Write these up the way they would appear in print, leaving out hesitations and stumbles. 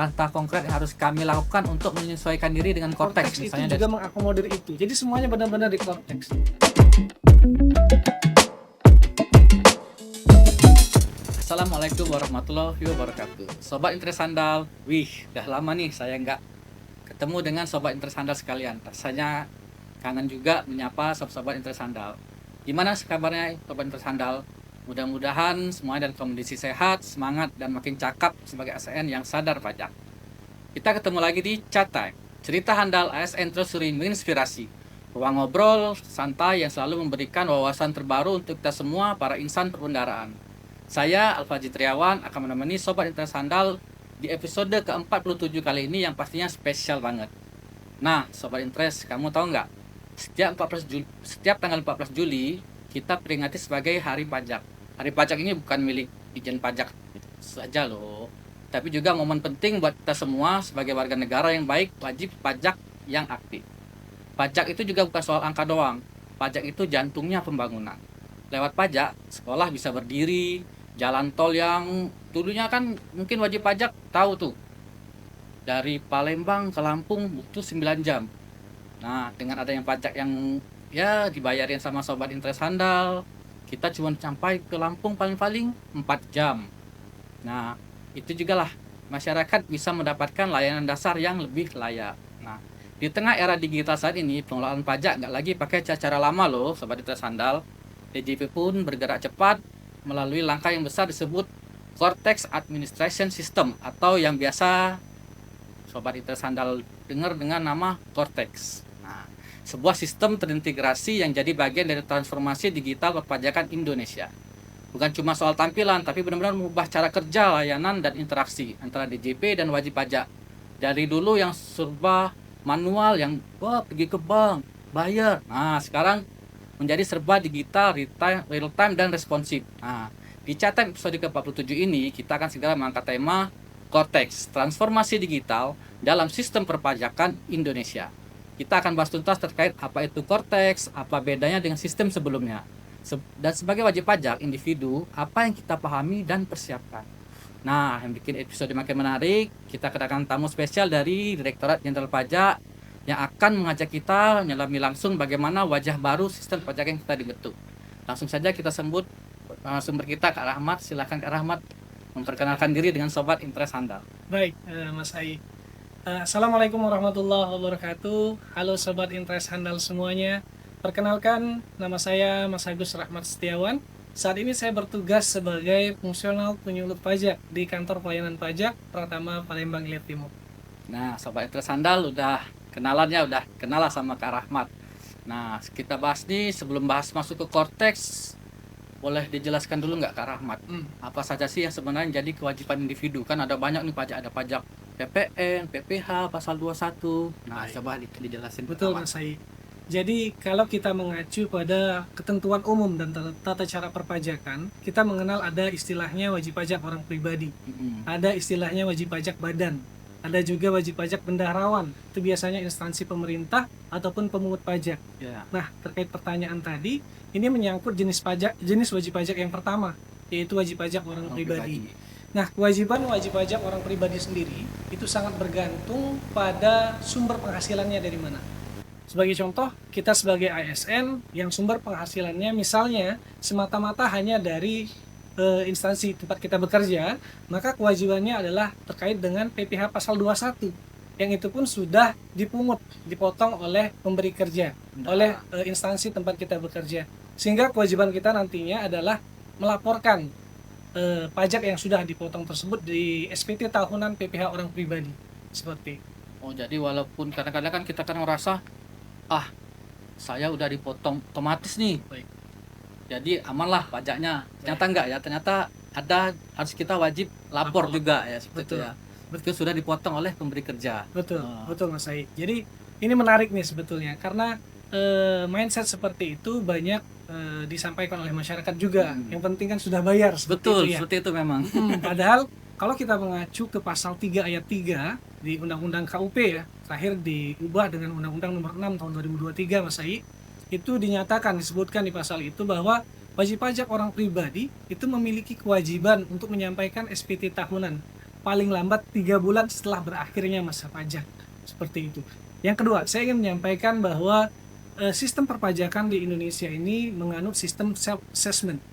langkah konkret yang harus kami lakukan untuk menyesuaikan diri dengan konteks, Konteks itu misalnya juga mengakomodir itu. Jadi semuanya benar-benar di konteks. Assalamualaikum warahmatullahi wabarakatuh. Sobat Interest Sandal, udah lama nih saya nggak ketemu dengan Sobat Interest Sandal sekalian. Rasanya kangen juga menyapa sobat-sobat Interest Sandal. Gimana kabarnya Sobat Interest Sandal? Mudah-mudahan semuanya dalam kondisi sehat, semangat, dan makin cakap sebagai ASN yang sadar pajak. Kita ketemu lagi di Chat Time, cerita handal ASN terus sering menginspirasi. Ruang ngobrol santai yang selalu memberikan wawasan terbaru untuk kita semua para insan perbendaraan. Saya, Alfaji Triawan, akan menemani Sobat Interest Sandal di episode ke-47 kali ini yang pastinya spesial banget. Nah, Sobat Interest, kamu tahu nggak? Setiap tanggal 14 Juli, kita peringati sebagai Hari Pajak. Hari Pajak ini bukan milik Dijen Pajak saja loh, tapi juga momen penting buat kita semua sebagai warga negara yang baik, wajib pajak yang aktif. Pajak itu juga bukan soal angka doang. Pajak itu jantungnya pembangunan. Lewat pajak, sekolah bisa berdiri, jalan tol yang dulunya kan mungkin wajib pajak tahu tuh. Dari Palembang ke Lampung butuh 9 jam. Nah, dengan adanya pajak yang ya dibayarin sama Sobat Interest Handal, kita cuma sampai ke Lampung paling-paling 4 jam. Nah, itu juga lah masyarakat bisa mendapatkan layanan dasar yang lebih layak. Nah, di tengah era digital saat ini, pengelolaan pajak nggak lagi pakai cara lama loh, Sobat Interest Handal. DJP pun bergerak cepat melalui langkah yang besar disebut Cortex Administration System atau yang biasa Sobat Interest Sandal dengar dengan nama Cortex. Nah, sebuah sistem terintegrasi yang jadi bagian dari transformasi digital perpajakan Indonesia. Bukan cuma soal tampilan, tapi benar-benar mengubah cara kerja, layanan, dan interaksi antara DJP dan wajib pajak. Dari dulu yang serba manual, yang pergi ke bank, bayar. Nah, sekarang menjadi serba digital, real time, dan responsif. Nah, di Chat Time episode ke-47 ini, kita akan segera mengangkat tema Cortex, transformasi digital dalam sistem perpajakan Indonesia. Kita akan bahas tuntas terkait apa itu Cortex, apa bedanya dengan sistem sebelumnya. Dan sebagai wajib pajak individu, apa yang kita pahami dan persiapkan. Nah, yang bikin episode makin menarik, kita kedatangan tamu spesial dari Direktorat Jenderal Pajak yang akan mengajak kita menyelami langsung bagaimana wajah baru sistem pajak yang kita dibentuk. Langsung saja kita sambut sumber kita, Kak Rahmat. Silakan Kak Rahmat memperkenalkan diri dengan Sobat Interest Handal. Baik, Mas Ai. Assalamualaikum warahmatullahi wabarakatuh. Halo Sobat Interest Handal semuanya. Perkenalkan, nama saya Mas Agus Rahmat Setiawan. Saat ini saya bertugas sebagai fungsional penyuluh pajak di Kantor Pelayanan Pajak Pratama Palembang Ilir Timur. Nah, Sobat Interest Handal udah kenal sama Kak Rahmat. Nah, kita bahas nih, sebelum bahas masuk ke Cortex, boleh dijelaskan dulu nggak Kak Rahmat? Apa saja sih yang sebenarnya jadi kewajiban individu? Kan ada banyak nih pajak, ada pajak PPN, PPH, pasal 21. Nah, coba dijelasin. Betul Mas Ai. Jadi kalau kita mengacu pada ketentuan umum dan tata cara perpajakan, kita mengenal ada istilahnya wajib pajak orang pribadi, ada istilahnya wajib pajak badan, ada juga wajib pajak bendaharawan. Itu biasanya instansi pemerintah ataupun pemungut pajak. Nah, terkait pertanyaan tadi, ini menyangkut jenis wajib pajak yang pertama, yaitu wajib pajak orang pribadi. Nah, kewajiban wajib pajak orang pribadi sendiri itu sangat bergantung pada sumber penghasilannya dari mana. Sebagai contoh, kita sebagai ASN yang sumber penghasilannya misalnya semata-mata hanya dari instansi tempat kita bekerja, maka kewajibannya adalah terkait dengan PPH pasal 21, yang itu pun sudah dipotong oleh pemberi kerja, oleh instansi tempat kita bekerja. Sehingga kewajiban kita nantinya adalah melaporkan pajak yang sudah dipotong tersebut di SPT tahunan PPH orang pribadi. Seperti Oh, jadi walaupun kadang-kadang kan kita kan merasa saya udah dipotong otomatis nih. Baik. Jadi amanlah pajaknya. Ternyata enggak ya, ternyata harus kita wajib lapor juga ya, seperti itu ya. Betul, sudah dipotong oleh pemberi kerja. Betul Mas Said. Jadi ini menarik nih sebetulnya karena mindset seperti itu banyak disampaikan oleh masyarakat juga. Yang penting kan sudah bayar. Betul, itu ya. seperti itu memang. Padahal kalau kita mengacu ke pasal 3 ayat 3 di Undang-Undang KUP ya, terakhir diubah dengan Undang-Undang Nomor 6 tahun 2023 Mas Ai, itu disebutkan di pasal itu bahwa wajib pajak orang pribadi itu memiliki kewajiban untuk menyampaikan SPT tahunan paling lambat 3 bulan setelah berakhirnya masa pajak. Seperti itu. Yang kedua, saya ingin menyampaikan bahwa sistem perpajakan di Indonesia ini menganut sistem self-assessment.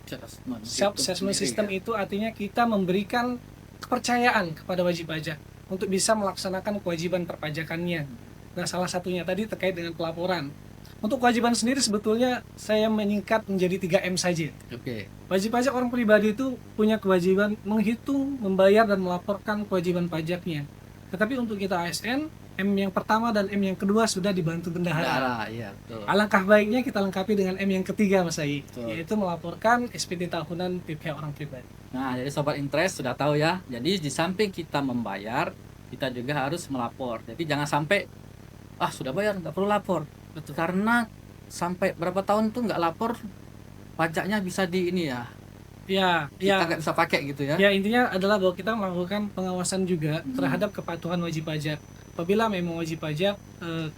Self-assessment system itu artinya kita memberikan kepercayaan kepada wajib pajak untuk bisa melaksanakan kewajiban perpajakannya. Nah, salah satunya tadi terkait dengan pelaporan. Untuk kewajiban sendiri sebetulnya saya menyingkat menjadi 3M saja. Oke. Wajib pajak orang pribadi itu punya kewajiban menghitung, membayar, dan melaporkan kewajiban pajaknya. Tetapi untuk kita ASN, M yang pertama dan M yang kedua sudah dibantu bendahara. Iya, betul. Alangkah baiknya kita lengkapi dengan M yang ketiga, Mas Ai, Betul. yaitu melaporkan SPT tahunan PPh orang pribadi. Nah, jadi Sobat Interest sudah tahu ya. Jadi di samping kita membayar, kita juga harus melapor. Jadi jangan sampai, sudah bayar, nggak perlu lapor. Betul. Karena sampai berapa tahun tuh nggak lapor, pajaknya bisa di ini ya. Kita nggak bisa pakai gitu ya. Ya, intinya adalah bahwa kita melakukan pengawasan juga terhadap kepatuhan wajib pajak. Apabila memang wajib pajak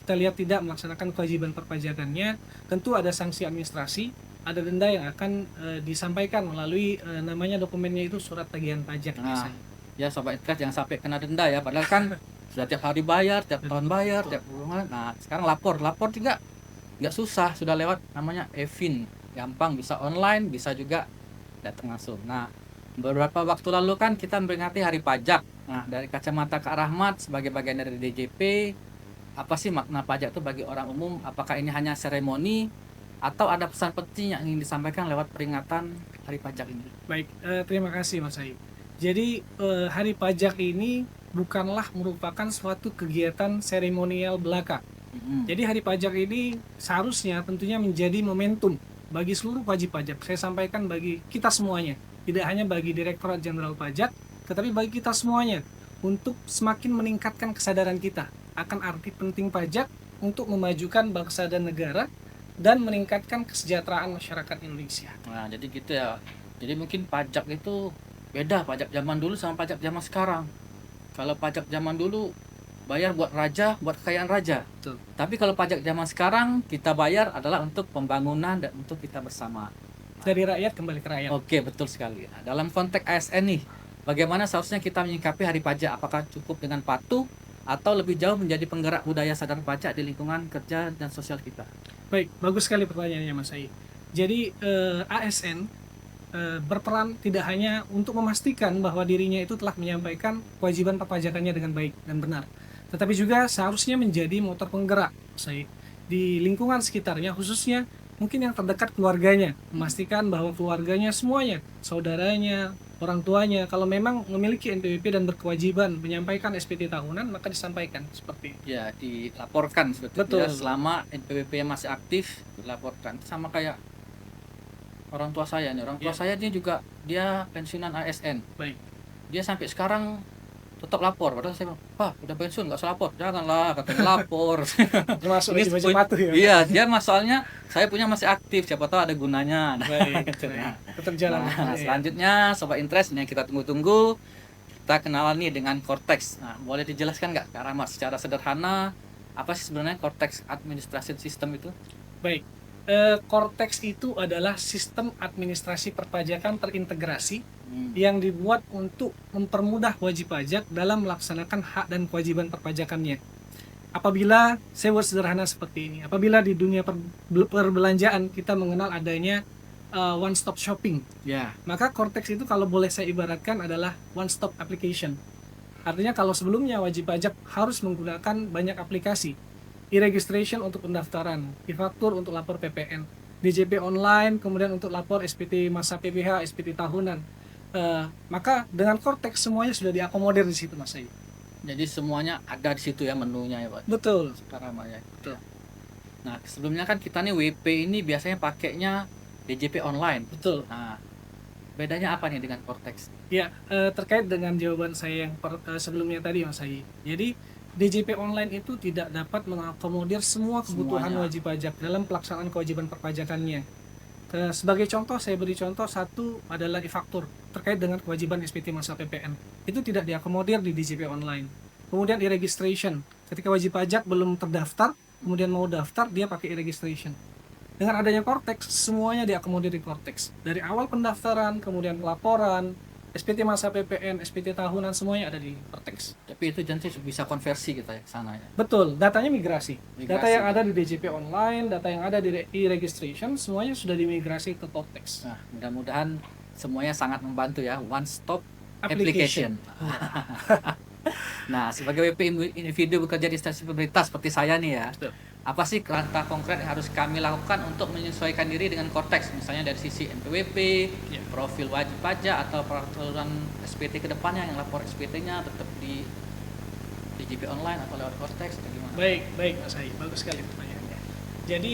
kita lihat tidak melaksanakan kewajiban perpajakannya, tentu ada sanksi administrasi, ada denda yang akan disampaikan melalui namanya dokumennya itu surat tagihan pajak. Nah, ya Sobat Interest jangan sampai kena denda ya. Padahal kan sudah tiap hari bayar, tiap tahun bayar, tiap bulan. Nah, sekarang lapor juga nggak susah, sudah lewat namanya e-fin, gampang, bisa online, bisa juga datang langsung. Nah, beberapa waktu lalu kan kita memperingati Hari Pajak. Nah, dari kacamata Kak Rahmat sebagai bagian dari DJP, apa sih makna pajak itu bagi orang umum? Apakah ini hanya seremoni atau ada pesan penting yang ingin disampaikan lewat peringatan Hari Pajak ini? Baik, terima kasih Mas Aib. Jadi Hari Pajak ini bukanlah merupakan suatu kegiatan seremonial belaka. Jadi Hari Pajak ini seharusnya tentunya menjadi momentum bagi seluruh wajib pajak. Saya sampaikan bagi kita semuanya, tidak hanya bagi Direktorat Jenderal Pajak, tetapi bagi kita semuanya, untuk semakin meningkatkan kesadaran kita akan arti penting pajak untuk memajukan bangsa dan negara dan meningkatkan kesejahteraan masyarakat Indonesia. Nah, jadi gitu ya. Jadi mungkin pajak itu beda, pajak zaman dulu sama pajak zaman sekarang. Kalau pajak zaman dulu bayar buat raja, buat kekayaan raja. Betul. Tapi kalau pajak zaman sekarang kita bayar adalah untuk pembangunan dan untuk kita bersama. Dari rakyat kembali ke rakyat. Oke, betul sekali. Nah, dalam konteks ASN nih, bagaimana seharusnya kita menyikapi Hari Pajak? Apakah cukup dengan patuh atau lebih jauh menjadi penggerak budaya sadar pajak di lingkungan kerja dan sosial kita? Baik, bagus sekali pertanyaannya Mas Ai. Jadi ASN berperan tidak hanya untuk memastikan bahwa dirinya itu telah menyampaikan kewajiban perpajakannya dengan baik dan benar, tetapi juga seharusnya menjadi motor penggerak Mas Ai, di lingkungan sekitarnya, khususnya mungkin yang terdekat keluarganya, memastikan bahwa keluarganya semuanya, saudaranya, orang tuanya, kalau memang memiliki NPWP dan berkewajiban menyampaikan SPT tahunan, maka disampaikan seperti itu. Ya, dilaporkan sebetulnya. Betul. Selama NPWP masih aktif, dilaporkan. Sama kayak orang tua saya nih. Orang tua saya dia juga dia pensiunan ASN. Baik. Dia sampai sekarang tetap lapor. Padahal saya bilang, "Pak, udah pensiun nggak usah lapor." "Janganlah," katanya, "lapor." Termasuk Ini wajib pajak patuh ya. Iya, dia soalnya saya punya masih aktif, siapa tahu ada gunanya. Baik. Nah, Tetap jalan. Nah, selanjutnya Sobat Interest ini yang kita tunggu-tunggu, kita kenalan nih dengan Cortex. Nah, boleh dijelaskan nggak Kak Rahmat secara sederhana apa sih sebenarnya Cortex Administration System itu? Baik. Cortex itu adalah sistem administrasi perpajakan terintegrasi yang dibuat untuk mempermudah wajib pajak dalam melaksanakan hak dan kewajiban perpajakannya. Apabila saya buat sederhana seperti ini, apabila di dunia perbelanjaan kita mengenal adanya one stop shopping, Ya. maka Cortex itu kalau boleh saya ibaratkan adalah one stop application. Artinya kalau sebelumnya wajib pajak harus menggunakan banyak aplikasi, e-registration untuk pendaftaran, e-faktur untuk lapor PPN, DJP online, kemudian untuk lapor SPT masa PPh, SPT tahunan. Maka dengan Cortex semuanya sudah diakomodir di situ, Mas Ai. Jadi semuanya ada di situ ya menunya ya, Pak. Betul. Sekarang ya. Betul. Nah, sebelumnya kan kita nih WP ini biasanya pakainya DJP online. Betul. Nah, bedanya apa nih dengan Cortex? Ya, terkait dengan jawaban saya yang sebelumnya tadi, Mas Ai. Jadi DJP online itu tidak dapat mengakomodir semua kebutuhan Semuanya. wajib pajak dalam pelaksanaan kewajiban perpajakannya. Sebagai contoh, saya beri contoh satu adalah e-faktur terkait dengan kewajiban SPT masa PPN. Itu tidak diakomodir di DJP online. Kemudian e-registration, ketika wajib pajak belum terdaftar, kemudian mau daftar, dia pakai e-registration. Dengan adanya Cortex, semuanya diakomodir di Cortex. Dari awal pendaftaran, kemudian laporan, SPT masa PPN, SPT tahunan semuanya ada di Cortex. Tapi itu nanti bisa konversi kita ya ke sana ya. Betul, datanya migrasi. Data Migrasi. yang ada di DJP online, data yang ada di e-registration, semuanya sudah dimigrasi ke Cortex. Nah, mudah-mudahan semuanya sangat membantu ya, one stop Application. application. Nah, sebagai WP individu bekerja di instansi pemerintah seperti saya nih ya, Betul. apa sih langkah konkret yang harus kami lakukan untuk menyesuaikan diri dengan Cortex? Misalnya dari sisi NPWP, Ya. profil wajib pajak, atau peraturan SPT ke depannya yang lapor SPT-nya tetap di DJP online atau lewat Cortex atau gimana? Baik Mas Hai, bagus sekali pertanyaannya. Jadi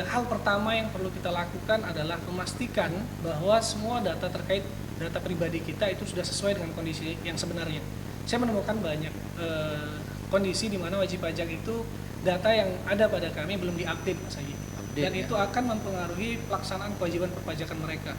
hal pertama yang perlu kita lakukan adalah memastikan bahwa semua data terkait data pribadi kita itu sudah sesuai dengan kondisi yang sebenarnya. Saya menemukan banyak kondisi di mana wajib pajak itu data yang ada pada kami belum diupdate Mas Hai. Update, Dan ya. itu akan mempengaruhi pelaksanaan kewajiban perpajakan mereka.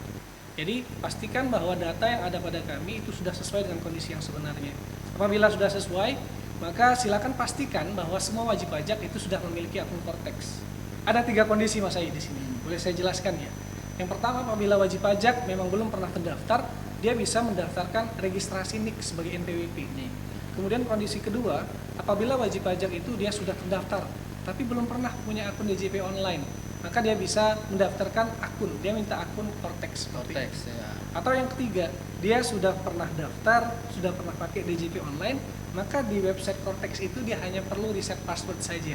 Jadi pastikan bahwa data yang ada pada kami itu sudah sesuai dengan kondisi yang sebenarnya. Apabila sudah sesuai, maka silakan pastikan bahwa semua wajib pajak itu sudah memiliki akun Cortex. Ada 3 kondisi Mas Ai di sini. Boleh saya jelaskan ya. Yang pertama, apabila wajib pajak memang belum pernah terdaftar, dia bisa mendaftarkan registrasi NIK sebagai NPWP. Nih, Kemudian kondisi kedua, apabila wajib pajak itu dia sudah terdaftar, tapi belum pernah punya akun DJP online, maka dia bisa mendaftarkan akun. Dia minta akun Cortex. seperti itu. Cortex ya. Atau yang ketiga, dia sudah pernah daftar, sudah pernah pakai DJP online, maka di website Cortex itu dia hanya perlu reset password saja.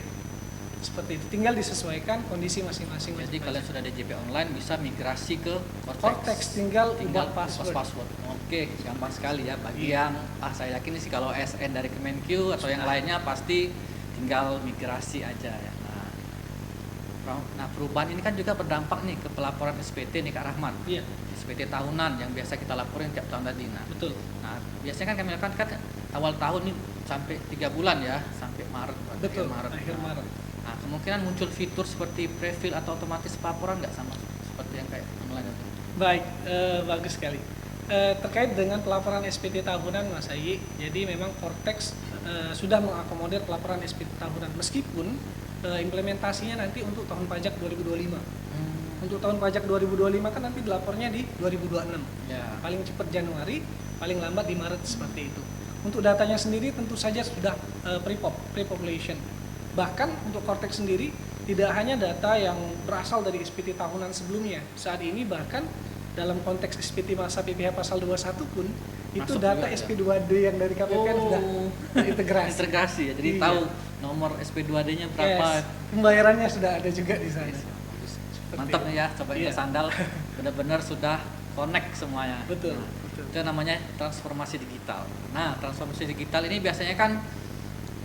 Seperti itu, tinggal disesuaikan kondisi masing-masing. Jadi wajib kalian pajak. sudah DJP online bisa migrasi ke Cortex tinggal tinggal ubah password. password. Oke, gampang sekali ya bagi Iya. yang saya yakin sih kalau SN dari Kemenq atau yang lainnya pasti tinggal migrasi aja ya. Nah, perubahan ini kan juga berdampak nih ke pelaporan SPT nih Kak Rahman. Iya, SPT tahunan yang biasa kita laporin tiap tahun tadi. betul. Nah, biasanya kan kami lakukan kan awal tahun nih sampai 3 bulan ya, sampai Maret, Betul, akhir Maret. akhir Maret. Nah, kemungkinan muncul fitur seperti prefill atau otomatis pelaporan nggak sama seperti yang kayak online itu? Baik, bagus sekali. Terkait dengan pelaporan SPT tahunan Mas Ayi, jadi memang Cortex sudah mengakomodir pelaporan SPT tahunan meskipun implementasinya nanti untuk tahun pajak 2025. Untuk tahun pajak 2025 kan nanti dilapornya di 2026. Ya. Paling cepat Januari, paling lambat di Maret seperti itu. Untuk datanya sendiri tentu saja sudah pre-population. Bahkan untuk Cortex sendiri tidak hanya data yang berasal dari SPT tahunan sebelumnya. Saat ini bahkan dalam konteks SPT masa PPh pasal 21 pun itu Masuk data juga, ya? SP2D yang dari KPPN sudah terintegrasi. Integrasi ya, jadi Iya. tahu nomor SP2D-nya berapa. Yes, pembayarannya sudah ada juga di sana. Mantap nih ya, coba Iya. sandal benar-benar sudah connect semuanya. Betul, Nah, betul. itu namanya transformasi digital. Nah, transformasi digital ini biasanya kan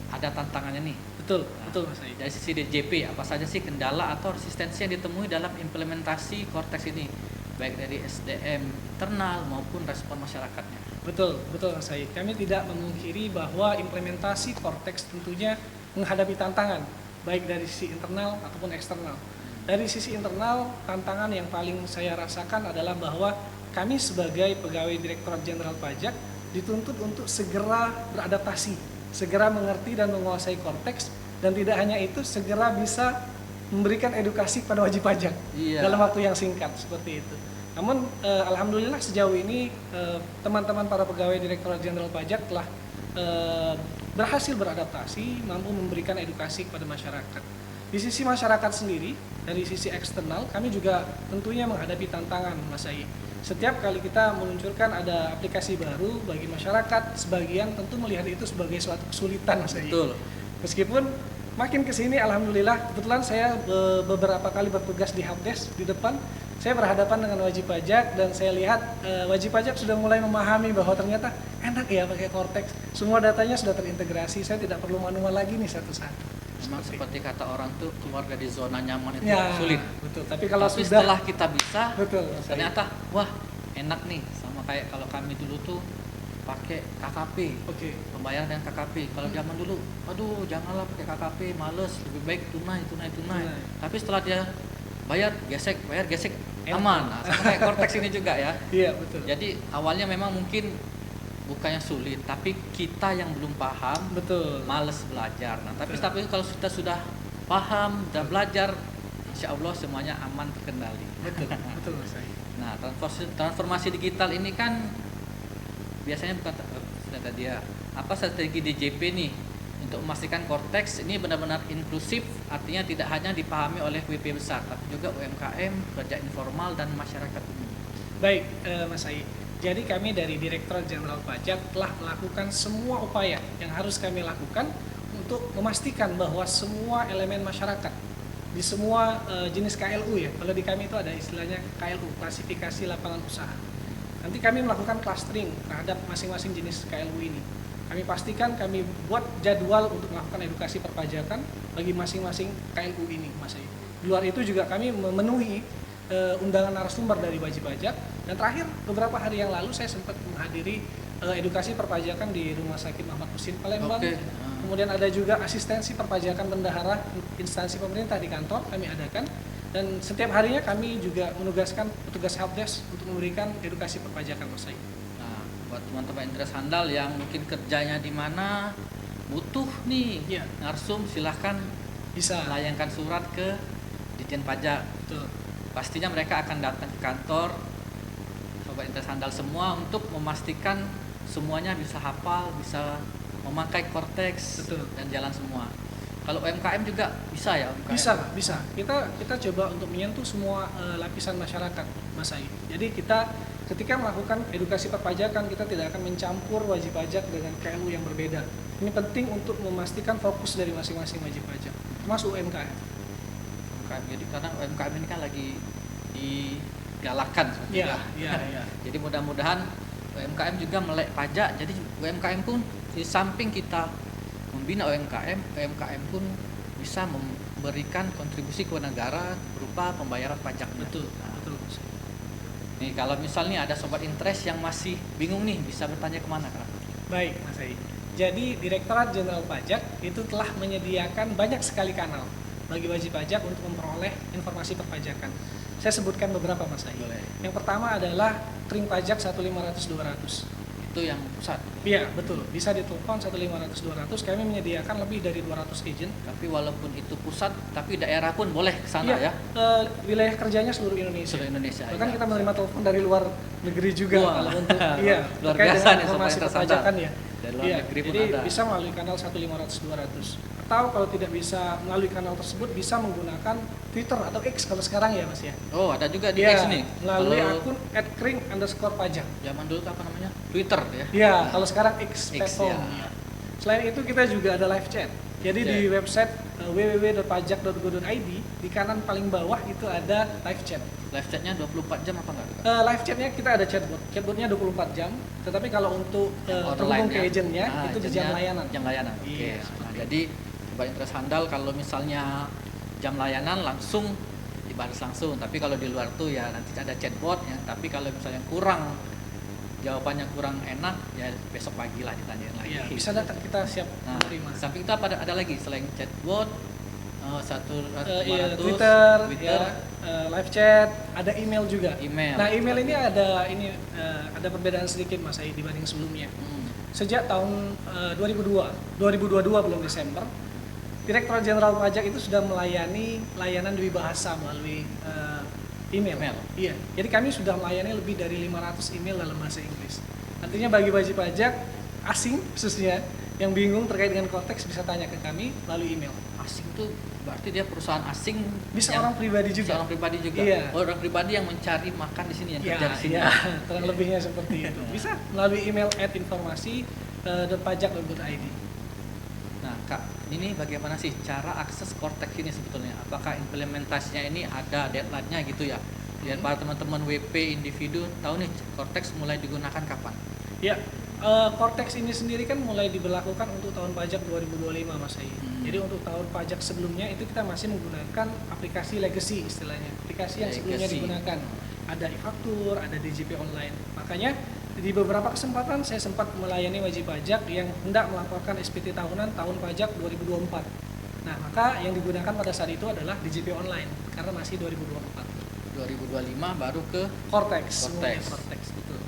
ada tantangannya nih. Betul, Nah, betul Mas Ayi. Dari sisi DJP, apa saja sih kendala atau resistensi yang ditemui dalam implementasi Cortex ini, baik dari SDM internal maupun respon masyarakatnya? Betul, betul Mas Said. Kami tidak memungkiri bahwa implementasi Cortex tentunya menghadapi tantangan, baik dari sisi internal ataupun eksternal. Dari sisi internal, tantangan yang paling saya rasakan adalah bahwa kami sebagai pegawai Direktorat Jenderal Pajak dituntut untuk segera beradaptasi, segera mengerti dan menguasai Cortex, dan tidak hanya itu, segera bisa memberikan edukasi kepada wajib pajak Iya. dalam waktu yang singkat, seperti itu. Namun alhamdulillah sejauh ini teman-teman para pegawai Direktorat Jenderal Pajak telah berhasil beradaptasi, mampu memberikan edukasi kepada masyarakat. Di sisi masyarakat sendiri, dari sisi eksternal, kami juga tentunya menghadapi tantangan, Mas Ai. Setiap kali kita meluncurkan ada aplikasi baru bagi masyarakat, sebagian tentu melihat itu sebagai suatu kesulitan, Mas Ai. Betul. Meskipun makin kesini, alhamdulillah, kebetulan saya beberapa kali bertugas di helpdesk di depan, saya berhadapan dengan wajib pajak dan saya lihat wajib pajak sudah mulai memahami bahwa ternyata enak ya pakai Cortex. Semua datanya sudah terintegrasi, saya tidak perlu manual lagi nih satu-satu. Memang seperti kata orang tuh, keluar dari zona nyaman itu Ya, sulit. betul. Tapi kalau Tapi sudah setelah kita bisa, betul, Mas Ai. ternyata wah enak nih, sama kayak kalau kami dulu tuh pakai KKP, Oke. pembayaran dengan KKP. Kalau zaman dulu, aduh janganlah pakai KKP, males, lebih baik tunai. Tunai. Tapi setelah dia bayar gesek, Enak. aman. Nah, sama kayak Cortex ini juga ya. Iya, betul. Jadi awalnya memang mungkin bukannya sulit, tapi kita yang belum paham, Betul. males belajar. Nah, tapi Betul. kalau kita sudah paham, sudah belajar, insya Allah semuanya aman terkendali. Betul, betul Mas Ai. Nah, transformasi digital ini kan biasanya bukan sudah tadi ya. Apa strategi DJP nih untuk memastikan Cortex ini benar-benar inklusif, artinya tidak hanya dipahami oleh WP besar, tapi juga UMKM, pekerja informal dan masyarakat umum. Baik, Mas Ai. Jadi kami dari Direktorat Jenderal Pajak telah melakukan semua upaya yang harus kami lakukan untuk memastikan bahwa semua elemen masyarakat di semua jenis KLU ya. Kalau di kami itu ada istilahnya KLU, klasifikasi lapangan usaha. Nanti kami melakukan clustering terhadap masing-masing jenis KLU ini. Kami pastikan kami buat jadwal untuk melakukan edukasi perpajakan bagi masing-masing KLU ini, Mas Ai. Di luar itu juga kami memenuhi undangan narasumber dari wajib pajak, dan terakhir beberapa hari yang lalu saya sempat menghadiri edukasi perpajakan di Rumah Sakit Ahmad Husin Palembang. Oke. Kemudian ada juga asistensi perpajakan bendahara instansi pemerintah di kantor kami adakan, dan setiap harinya kami juga menugaskan petugas helpdesk untuk memberikan edukasi perpajakan, Mas Ai. Nah, buat teman-teman interest handal yang mungkin kerjanya di mana butuh nih Iya. narsum, silahkan Bisa. layangkan surat ke Ditjen Pajak. Betul. Pastinya mereka akan datang ke kantor sobat interest handal semua untuk memastikan semuanya bisa hafal, bisa memakai Cortex. Betul. Dan jalan semua. Kalau UMKM juga bisa ya UMKM? Bisa. Kita coba untuk menyentuh semua lapisan masyarakat, Mas Ai. Jadi kita ketika melakukan edukasi perpajakan, kita tidak akan mencampur wajib pajak dengan KLU yang berbeda. Ini penting untuk memastikan fokus dari masing-masing wajib pajak, termasuk UMKM. UMKM. Jadi karena UMKM ini kan lagi digalakkan. Iya. Jadi mudah-mudahan UMKM juga melek pajak. Jadi UMKM pun di samping kita membina UMKM, UMKM pun bisa memberikan kontribusi ke negara berupa pembayaran pajak. Betul. Nih kalau misalnya ada sobat interest yang masih bingung nih, bisa bertanya kemana Kak? Baik, Mas Ai. Jadi Direktorat Jenderal Pajak itu telah menyediakan banyak sekali kanal bagi wajib pajak untuk memperoleh informasi perpajakan. Saya sebutkan beberapa, Mas Ai. Boleh. Yang pertama adalah Kring Pajak 1500200. Itu yang pusat. Iya, betul. Bisa ditelepon 1500200. Kami menyediakan lebih dari 200 agent. Tapi walaupun itu pusat, tapi daerah pun boleh ke sana Iya, ya. wilayah kerjanya seluruh Indonesia. Seluruh Indonesia. Bahkan ya. kita menerima telepon dari luar negeri juga. Wah. Kalau untuk iya, Luar terkait biasa dengan nih, informasi sobat perpajakan ya. Dari luar Iya, negeri pun jadi ada. bisa melalui kanal 1500200. Atau kalau tidak bisa melalui kanal tersebut, bisa menggunakan Twitter atau X kalau sekarang ya, Mas ya. Oh, ada juga di Iya, X nih. melalui Kalau akun @kring_pajak. zaman dulu tuh apa namanya? Twitter ya. Iya, kalau sekarang X X, platform. ya. Selain itu kita juga ada live chat. Jadi Chat. di website www.pajak.go.id di kanan paling bawah itu ada live chat. Live chatnya 24 jam apa enggak? Live chatnya kita ada chatbot. Chatbotnya 24 jam. Tetapi kalau untuk terhubung ke agentnya itu di jam layanan. Jam layanan. Oke. Iya, Nah, seperti jadi sobat interest handal kalau misalnya jam layanan langsung dibalas langsung. Tapi kalau di luar tuh ya nanti ada chatbot ya. Tapi kalau misalnya jawabannya kurang enak ya besok pagi lah ditanyain lagi. Iya, bisa datang, kita siap Nah, menerima. samping itu apa ada lagi selain chatbot, Iya, 200, Twitter, ya, live chat, ada email juga. email. Nah, email ini ada perbedaan sedikit Mas Ai dibanding sebelumnya. Sejak tahun 2022 belum Desember, Direktorat Jenderal Pajak itu sudah melayani layanan Dwibahasa melalui email. Iya. Jadi kami sudah melayani lebih dari 500 email dalam bahasa Inggris. Artinya bagi wajib pajak asing khususnya yang bingung terkait dengan Cortex bisa tanya ke kami melalui email. Asing tuh berarti dia perusahaan asing, Bisa yang- orang pribadi juga. orang pribadi juga. Iya. Oh, orang pribadi yang mencari makan di sini, yang kerja di sini. Iya, terang lebihnya seperti itu. Bisa melalui email @informasi.pajak.go.id. Nah, Kak, ini bagaimana sih cara akses Cortex ini sebetulnya? Apakah implementasinya ini ada deadline-nya gitu ya? Biar para teman-teman WP individu tahu nih Cortex mulai digunakan kapan? Ya, Cortex ini sendiri kan mulai diberlakukan untuk tahun pajak 2025 Mas Ai. Jadi untuk tahun pajak sebelumnya itu kita masih menggunakan aplikasi legacy istilahnya. Aplikasi yang sebelumnya Legacy. digunakan. Ada e-faktur, ada DJP online. Makanya di beberapa kesempatan saya sempat melayani wajib pajak yang hendak melaporkan SPT tahunan tahun pajak 2024. Nah, maka yang digunakan pada saat itu adalah DJP online karena masih 2024. 2025 baru ke Cortex. Cortex. Semuanya Cortex, betul.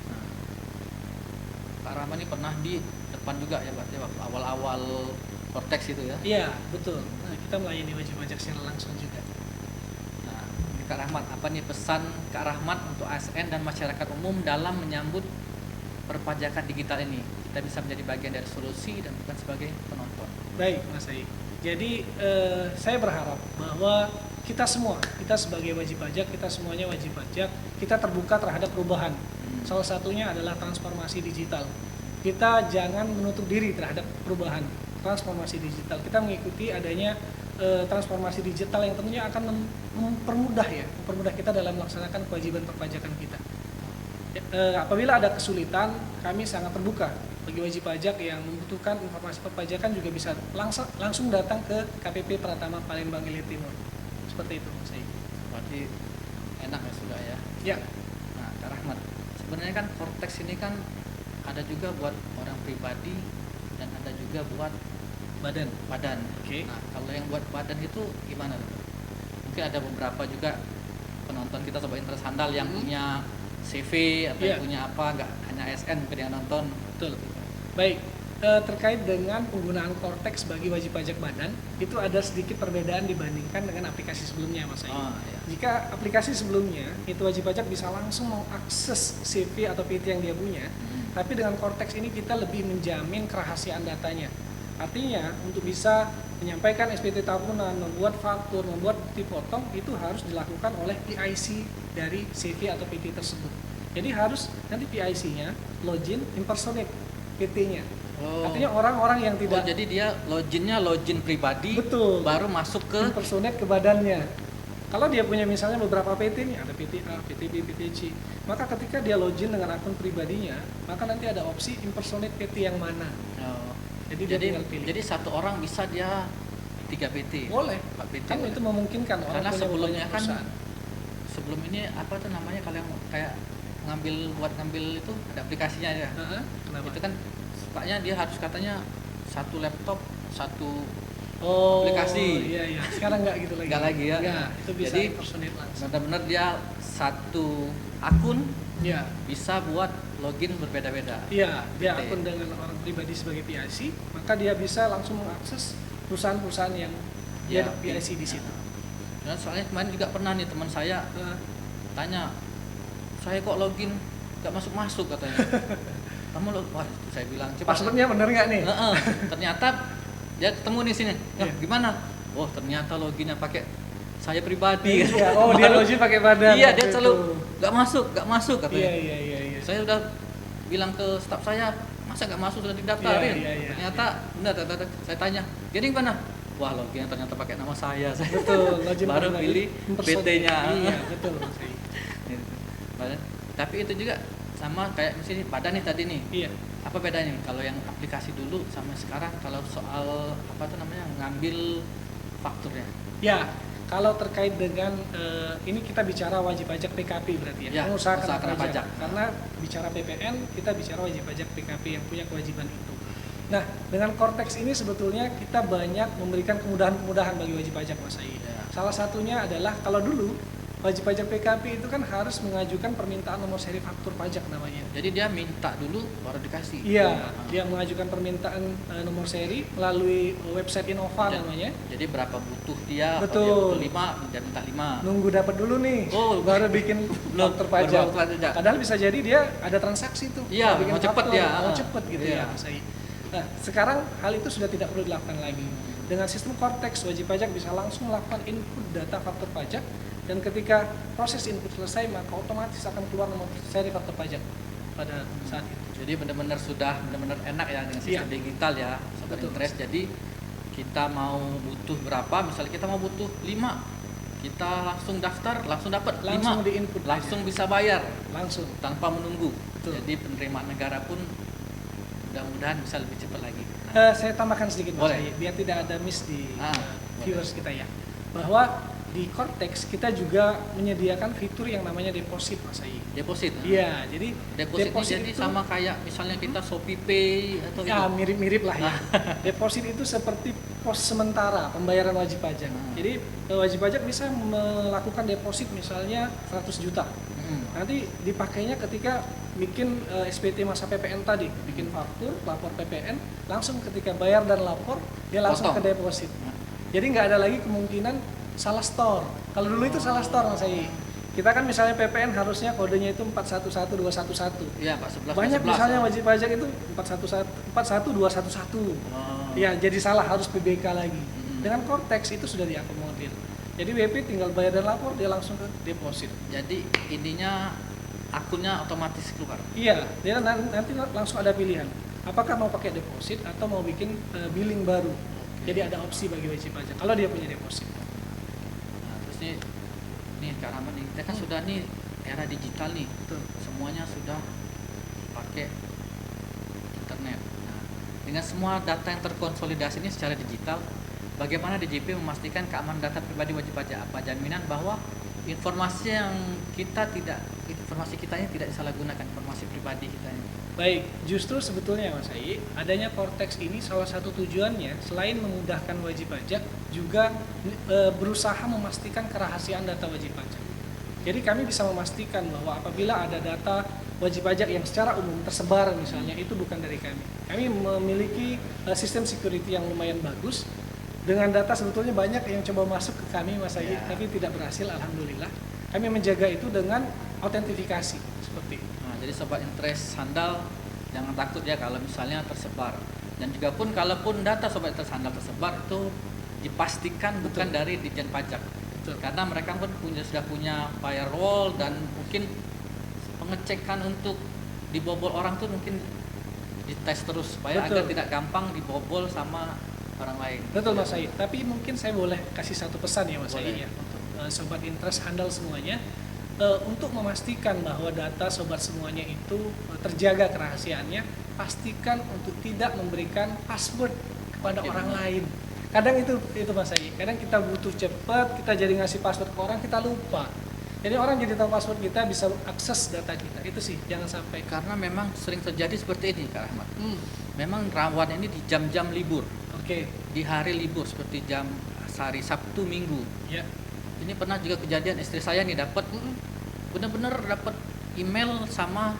Kak Rahman ini pernah di depan juga ya berarti waktu awal-awal Cortex itu ya. Iya, betul. Nah, kita melayani wajib pajak secara langsung juga. Nah, Kak Rahmat, apa nih pesan Kak Rahmat untuk ASN dan masyarakat umum dalam menyambut perpajakan digital ini kita bisa menjadi bagian dari solusi dan bukan sebagai penonton. Baik, Mas Ai. Jadi saya berharap bahwa kita semua, kita sebagai wajib pajak, kita semuanya wajib pajak, kita terbuka terhadap perubahan. Salah satunya adalah transformasi digital. Kita jangan menutup diri terhadap perubahan transformasi digital. Kita mengikuti adanya transformasi digital yang tentunya akan mempermudah kita dalam melaksanakan kewajiban perpajakan kita. Apabila ada kesulitan, kami sangat terbuka bagi wajib pajak yang membutuhkan informasi perpajakan juga bisa langsung datang ke KPP Pratama Palembang Ilir Timur. Seperti itu, Mas Ai. Berarti enak ya sudah ya. Ya, Nah, Kak Rahmat, sebenarnya kan Cortex ini kan ada juga buat orang pribadi dan ada juga buat badan. Oke. Nah, kalau yang buat badan itu gimana? Mungkin ada beberapa juga penonton kita Sobat Interest Handal yang punya CV atau yang punya apa, nggak hanya ASN mungkin yang nonton. Betul. Baik, terkait dengan penggunaan Cortex bagi wajib pajak badan, itu ada sedikit perbedaan dibandingkan dengan aplikasi sebelumnya, Mas Ai. Oh, iya. Jika aplikasi sebelumnya, itu wajib pajak bisa langsung mengakses CV atau PT yang dia punya, tapi dengan Cortex ini kita lebih menjamin kerahasiaan datanya. Artinya, untuk bisa menyampaikan SPT tahunan, membuat faktur, membuat bukti potong, itu harus dilakukan oleh PIC dari CV atau PT tersebut. Jadi harus nanti PIC-nya login impersonate PT-nya. Oh. Artinya orang-orang yang tidak jadi dia login pribadi, betul baru masuk ke impersonate ke badannya. Kalau dia punya misalnya beberapa PT nih, ada PT A, PT B, PT C, maka ketika dia login dengan akun pribadinya, maka nanti ada opsi impersonate PT yang mana. Oh. Jadi dia tinggal pilih. Jadi satu orang bisa dia 3 PT. Boleh. 4 PT. Kan boleh. itu memungkinkan orang Karena punya sebelumnya banyak kan perusahaan. sebelum ini apa tuh namanya kalau yang kayak ngambil itu ada aplikasinya ya. Kenapa? Itu kan sukanya dia harus katanya satu laptop satu Oh, aplikasi. Iya. Sekarang nggak gitu lagi. Nggak lagi ya. Nggak, itu bisa Jadi impersonate langsung. benar-benar dia satu akun Iya. bisa buat login berbeda-beda. Iya, dia PT. akun dengan orang pribadi sebagai PIC, maka dia bisa langsung mengakses perusahaan-perusahaan yang dia Ya, PIC di situ. Dan soalnya kemarin juga pernah nih teman saya Nah, tanya, saya kok login nggak masuk katanya. Kamu wah saya bilang coba. passwordnya bener nggak nih? Heeh. Ternyata dia ketemu di sini. Iya. Gimana? Oh ternyata loginnya pakai saya pribadi. Iya, oh dia Baru- login pakai badan. Iya waktu dia selalu itu. nggak masuk katanya. Iya. Saya udah bilang ke staf saya, masa nggak masuk sudah didaftarin. Iya. Ternyata benar, saya tanya, jadi gimana? Wah loginnya ternyata pakai nama saya. Betul, login Baru pakai pilih impersonate. PT-nya. Iya, betul. Mas Ai. Tapi itu juga sama kayak misalnya badan nih tadi nih. Iya. Apa bedanya kalau yang aplikasi dulu sama sekarang kalau soal apa tuh namanya ngambil fakturnya? Ya, kalau terkait dengan ini kita bicara wajib pajak PKP berarti ya, Ya, pengusaha pengusaha kena kena pajak. pajak. Karena bicara PPN, kita bicara wajib pajak PKP yang punya kewajiban itu. Nah, dengan Cortex ini sebetulnya kita banyak memberikan kemudahan-kemudahan bagi wajib pajak, Mas Ai. Ya. Salah satunya adalah kalau dulu wajib pajak PKP itu kan harus mengajukan permintaan nomor seri faktur pajak namanya. Jadi dia minta dulu baru dikasih. Iya, Ah. dia mengajukan permintaan nomor seri melalui website Innova Dan- namanya. Jadi berapa butuh dia? Betul. Kalau dia butuh 5, dia minta 5. Nunggu dapat dulu nih, Oh, baru bikin faktur pajak. baru faktur pajak. Padahal bisa jadi dia ada transaksi tuh. Iya, bikin mau cepet faktur, dia. mau cepet gitu Iya. ya, Mas Ai. Nah, sekarang hal itu sudah tidak perlu dilakukan lagi. Dengan sistem Cortex, wajib pajak bisa langsung melakukan input data faktur pajak dan ketika proses input selesai maka otomatis akan keluar nomor seri faktur pajak pada saat itu. Jadi benar-benar enak ya dengan sistem Iya. digital ya, Sobat Betul. Interest. Jadi kita mau butuh berapa, misalnya kita mau butuh 5, kita langsung daftar, langsung dapat 5, Langsung di-input langsung bisa bayar Langsung. tanpa menunggu. Betul. Jadi penerimaan negara pun mudah-mudahan bisa lebih cepat lagi. Saya tambahkan sedikit Mas Boleh. Ai, biar tidak ada miss di Boleh. viewers kita ya. Bahwa di Cortex kita juga menyediakan fitur yang namanya deposit, Mas Ai. Deposit. Iya, jadi Deposit ini jadi itu sama kayak misalnya kita Shopee Pay atau ya itu. mirip-mirip lah ya. Deposit itu seperti pos sementara pembayaran wajib pajak. Jadi wajib pajak bisa melakukan deposit misalnya 100 juta. Nanti dipakainya ketika bikin SPT masa PPN tadi, bikin faktur, lapor PPN, langsung ketika bayar dan lapor dia langsung Potong. ke deposit. Jadi nggak ada lagi kemungkinan salah store. Kalau dulu itu salah store Mas Ai. Kita kan misalnya PPN harusnya kodenya itu 411211. Iya, Pak, 11 Banyak 11. misalnya wajib pajak itu 41211. Oh. Ya, jadi salah harus PBK lagi. Mm-mm. Dengan Cortex itu sudah diakomodir. Jadi WP tinggal bayar dan lapor, dia langsung ke deposit. Jadi intinya akunnya otomatis keluar. Iya, dia nanti langsung ada pilihan. Apakah mau pakai deposit atau mau bikin billing baru. Jadi ada opsi bagi wajib pajak kalau dia punya deposit. Nah, terus nih Kak Rahmat nih, kita kan sudah nih era digital nih. Betul. Semuanya sudah pakai internet. Nah, dengan semua data yang terkonsolidasi ini secara digital, bagaimana DJP memastikan keamanan data pribadi wajib pajak? Apa jaminan bahwa informasi kita ini tidak disalahgunakan, informasi pribadi kita ini? Baik, justru sebetulnya Mas Ai, adanya Cortex ini salah satu tujuannya selain memudahkan wajib pajak juga berusaha memastikan kerahasiaan data wajib pajak. Jadi kami bisa memastikan bahwa apabila ada data wajib pajak yang secara umum tersebar misalnya itu bukan dari kami. Kami memiliki sistem security yang lumayan bagus. Dengan data sebetulnya banyak yang coba masuk ke kami Mas Ai, tapi tidak berhasil alhamdulillah. Kami menjaga itu dengan autentifikasi seperti itu. Nah, jadi sobat interest handal jangan takut ya kalau misalnya tersebar. Dan juga pun kalaupun data sobat interest handal tersebar itu dipastikan bukan dari Ditjen Pajak. Betul. Karena mereka pun sudah punya firewall dan mungkin pengecekan untuk dibobol orang tuh mungkin dites terus supaya Betul. agar tidak gampang dibobol sama orang lain. Betul Mas Ai, tapi mungkin saya boleh kasih satu pesan ya Mas Ai Boleh. ya untuk sobat interest handal semuanya untuk memastikan bahwa data sobat semuanya itu terjaga kerahasiaannya, pastikan untuk tidak memberikan password kepada Oke, orang benar. lain. Kadang itu Mas Ai, kadang kita butuh cepat, kita jadi ngasih password ke orang, kita lupa. Jadi orang jadi tahu password kita, bisa akses data kita. Itu sih, jangan sampai. Karena memang sering terjadi seperti ini Kak Rahmat. Hmm, Memang rawan ini di jam-jam libur, Oke, di hari libur seperti jam hari Sabtu Minggu. ya. Ini pernah juga kejadian istri saya nih dapat bener-bener dapat email sama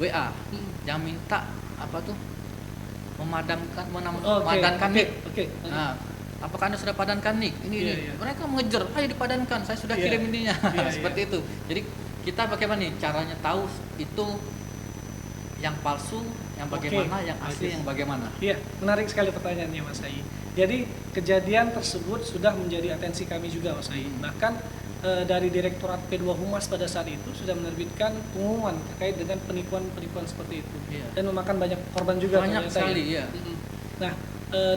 WA yang minta apa tuh memadamkan memadamkan nik. Oke. Nah, apakah Anda sudah padankan nik? Ini Iya, iya. mereka mengejar, ayo dipadankan, saya sudah Iya. kirim ininya. Iya, Seperti itu. Jadi kita bagaimana nih caranya tahu itu yang palsu, yang bagaimana, yang asli, bagus. yang bagaimana? Iya, menarik sekali pertanyaannya Mas Ai. Jadi kejadian tersebut sudah menjadi atensi kami juga Mas Ai. Bahkan dari Direktorat P2 Humas pada saat itu sudah menerbitkan pengumuman terkait dengan penipuan-penipuan seperti itu. Iya. Dan memakan banyak korban juga Banyak ternyata sekali, ya. ya. Nah,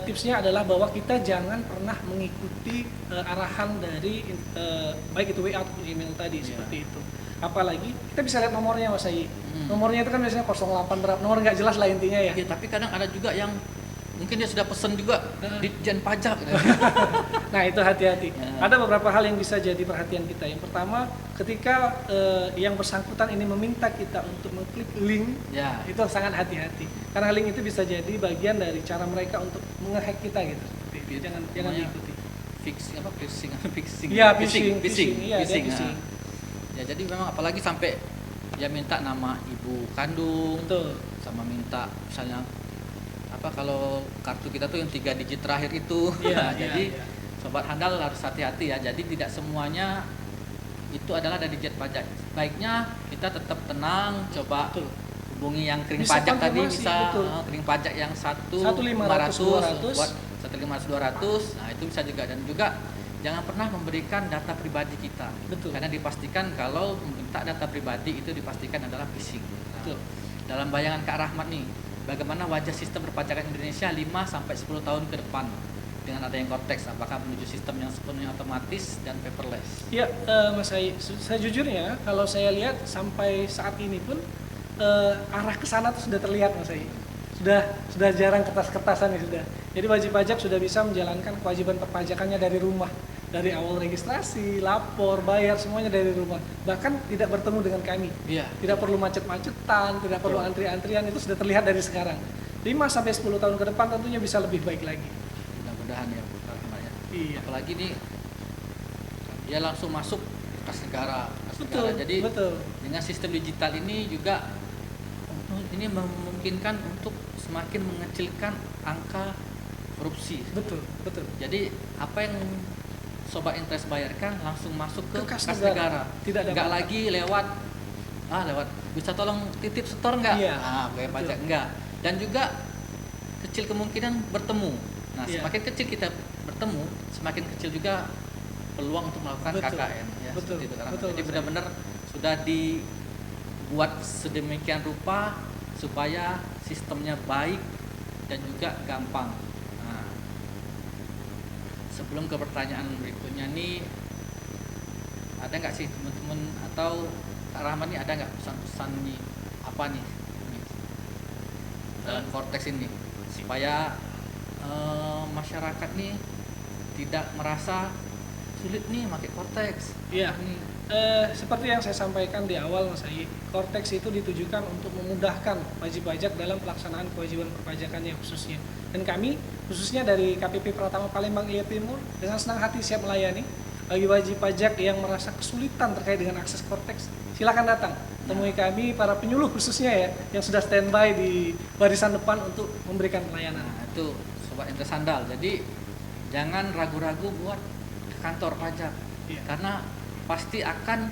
tipsnya adalah bahwa kita jangan pernah mengikuti arahan dari baik itu WA ataupun email tadi Iya. seperti itu. Apalagi kita bisa lihat nomornya Mas Ai. Hmm. Nomornya itu kan biasanya 08 berapa, nomor nggak jelas lah intinya ya. Iya, tapi kadang ada juga yang mungkin dia sudah pesen juga Ditjen Pajak. Nah itu hati-hati. Ya. Ada beberapa hal yang bisa jadi perhatian kita. Yang pertama, ketika yang bersangkutan ini meminta kita untuk mengklik link, Ya. itu sangat hati-hati. Karena link itu bisa jadi bagian dari cara mereka untuk menghack kita gitu. Seperti itu. Jangan Namanya diikuti. Phishing apa phishing phishing Iya, phishing phishing. Iya, dia phishing, phishing. nah. Ya jadi memang apalagi sampai dia minta nama ibu kandung, Betul. sama minta misalnya apa kalau kartu kita tuh yang 3 digit terakhir itu. Iya, Nah, iya, jadi iya. sobat handal harus hati-hati ya. Jadi tidak semuanya itu adalah dari Ditjen Pajak. Baiknya kita tetap tenang, coba Betul. hubungi yang kering Bisa pajak tadi, konfirmasi, bisa betul. kering pajak yang 1.500, 200. buat 1.500 200. Nah, itu bisa juga, dan juga jangan pernah memberikan data pribadi kita. Betul. Karena dipastikan kalau meminta data pribadi itu dipastikan adalah phishing. Nah, Betul. dalam bayangan Kak Rahmat nih, bagaimana wajah sistem perpajakan Indonesia 5 sampai 10 tahun ke depan dengan adanya Cortex? Apakah menuju sistem yang sepenuhnya otomatis dan paperless? Ya, Mas Ai, sejujurnya kalau saya lihat sampai saat ini pun arah ke sana tuh sudah terlihat Mas Ai. Sudah jarang kertas-kertasan ya sudah. Jadi wajib pajak sudah bisa menjalankan kewajiban perpajakannya dari rumah. Dari awal registrasi, lapor, bayar semuanya dari rumah. Bahkan tidak bertemu dengan kami. Iya. Tidak perlu macet-macetan, tidak perlu antri-antrian, itu sudah terlihat dari sekarang. 5 sampai 10 tahun ke depan tentunya bisa lebih baik lagi. Mudah-mudahan ya Bu Kak Rahmat ya. Iya. Apalagi nih dia langsung masuk kas negara, Betul. Jadi betul. dengan sistem digital ini juga ini memungkinkan untuk semakin mengecilkan angka korupsi. Betul, betul. Jadi apa yang sobat interest bayarkan langsung masuk ke Ke kas kas negara. negara. Tidak ada Nggak apa-apa. lagi lewat bisa tolong titip setor nggak? Iya, Bayar betul. pajak enggak. Dan juga kecil kemungkinan bertemu. Nah, Iya. semakin kecil kita bertemu, semakin kecil juga peluang untuk melakukan Betul. KKN ya. Betul. Seperti itu, Kak Rahmat. Betul, Jadi Mas benar-benar sudah dibuat sedemikian rupa supaya sistemnya baik dan juga gampang. Nah, sebelum ke pertanyaan berikutnya nih, ada nggak sih teman-teman atau Kak Rahman nih, ada nggak pesan-pesan nih apa nih dalam Cortex ini supaya masyarakat nih tidak merasa sulit nih pakai Cortex? Iya. Nih. Seperti yang saya sampaikan di awal, Mas Ayi, Cortex itu ditujukan untuk memudahkan wajib pajak dalam pelaksanaan kewajiban perpajakannya khususnya. Dan kami, khususnya dari KPP Pratama Palembang Iya Timur, dengan senang hati siap melayani bagi wajib pajak yang merasa kesulitan terkait dengan akses Cortex. Silakan datang, temui kami para penyuluh khususnya ya, yang sudah standby di barisan depan untuk memberikan pelayanan. Nah, itu sobat interest sandal. Jadi jangan ragu-ragu buat ke kantor pajak. Iya. Karena pasti akan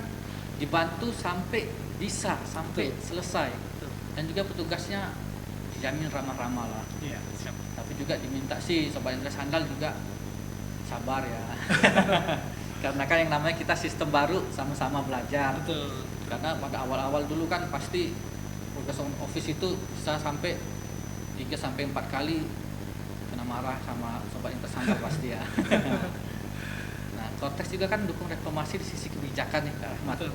dibantu sampai bisa, sampai Betul. selesai. Betul. Dan juga petugasnya dijamin ramah-ramah lah. Iya, siap. Tapi juga diminta sih sobat interest handal juga sabar ya. Karena kan yang namanya kita sistem baru, sama-sama belajar. Betul. Karena pada awal-awal dulu kan pasti tugas office itu bisa sampai 3 sampai 4 kali kena marah sama sobat interest handal pasti ya. Nah, Cortex juga kan dukung reformasi di sisi kebijakan nih Kak Rahmat. Betul.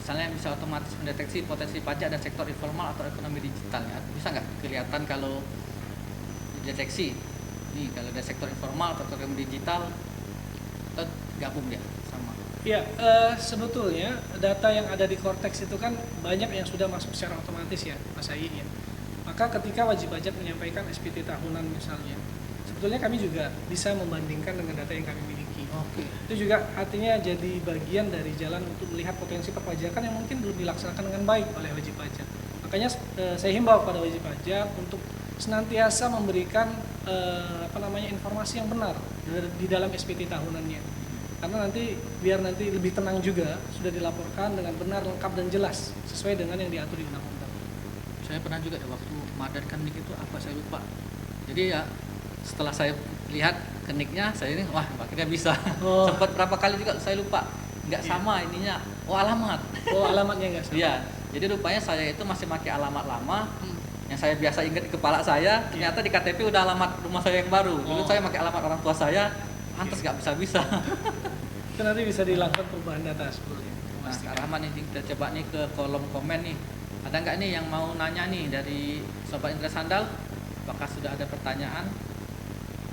Misalnya bisa otomatis mendeteksi potensi pajak dan sektor informal atau ekonomi digital ya. Bisa nggak kelihatan kalau dideteksi nih kalau ada sektor informal atau ekonomi digital, atau gabung dia sama? Ya, sebetulnya data yang ada di Cortex itu kan banyak yang sudah masuk secara otomatis ya, Mas Ayi ya. Maka ketika wajib pajak menyampaikan SPT tahunan misalnya, sebetulnya kami juga bisa membandingkan dengan data yang kami miliki. Oke. Itu juga artinya jadi bagian dari jalan untuk melihat potensi perpajakan yang mungkin belum dilaksanakan dengan baik oleh wajib pajak. Makanya saya himbau pada wajib pajak untuk senantiasa memberikan informasi yang benar di dalam SPT tahunannya. Karena biar nanti lebih tenang juga, sudah dilaporkan dengan benar, lengkap dan jelas sesuai dengan yang diatur di undang-undang. Saya pernah juga waktu madarkan nik itu apa saya lupa. Jadi ya setelah saya lihat keniknya, saya ini wah akhirnya bisa. Oh. Sempat berapa kali juga saya lupa, nggak Iya. sama ininya. Oh alamat. Oh, alamatnya nggak sama. Iya. Jadi rupanya saya itu masih pakai alamat lama. Hmm. Yang saya biasa ingat di kepala saya, ternyata di KTP udah alamat rumah saya yang baru. Dulu Oh. saya pakai alamat orang tua saya, pantas nggak bisa-bisa. Itu nanti bisa dilakukan perubahan data sebetulnya. Nah, Kak Rahman nih, kita coba nih ke kolom komen nih. Ada nggak nih yang mau nanya nih dari Sobat Interest Handal? Apakah sudah ada pertanyaan?